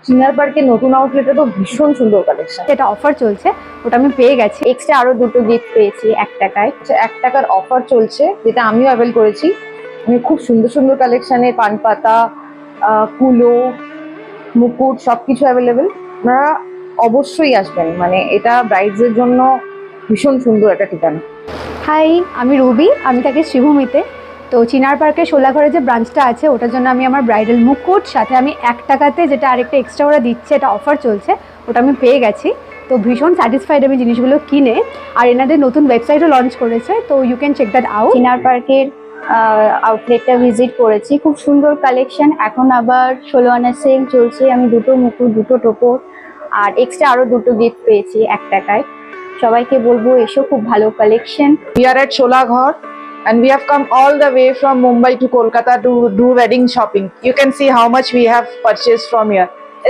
চিনার পার্কের নতুন আউটলেটে তো ভীষণ সুন্দর কালেকশন। এটা অফার চলছে, ওটা আমি পেয়ে গেছি। এক্সট্রা আরো দুটো গিফট পেয়েছি 1 টাকায়। 1 টাকার অফার চলছে, যেটা আমিও অ্যাভেল করেছি। আমি খুব সুন্দর সুন্দর কালেকশনের পান পাতা, কুলো, মুকুট সবকিছু অ্যাভেলেবেল। আপনারা অবশ্যই আসবেন, মানে এটা ব্রাইডসের জন্য ভীষণ সুন্দর একটা ঠিকানা। হাই, আমি রুবি, আমি থাকি শ্রীভূমিতে। তো চিনার পার্কে শোলাঘরে যে ব্রাঞ্চটা আছে ওটার জন্য আমি আমার ব্রাইডাল মুকুট সাথে আমি 1 টাকাতে, যেটা আরেকটা এক্সট্রা ওরা দিচ্ছে, এটা অফার চলছে, ওটা আমি পেয়ে গেছি। তো ভীষণ স্যাটিসফাইড আমি জিনিসগুলো কিনে। আর এনাদের নতুন ওয়েবসাইটও লঞ্চ করেছে, তো you can check that out. Chinar পার্কের আউটলেটটা ভিজিট করেছি, খুব সুন্দর কালেকশন। এখন আবার 16 আনা সেল চলছে, আমি দুটো মুকুট, দুটো টোপর আর এক্সট্রা আরো দুটো গিফট পেয়েছি 1 টাকায়। সবাইকে বলবো এসো, খুব ভালো collection. We are at Sholaghar and we have come all the way from Mumbai to Kolkata to do wedding shopping. You can see how much we have purchased from here.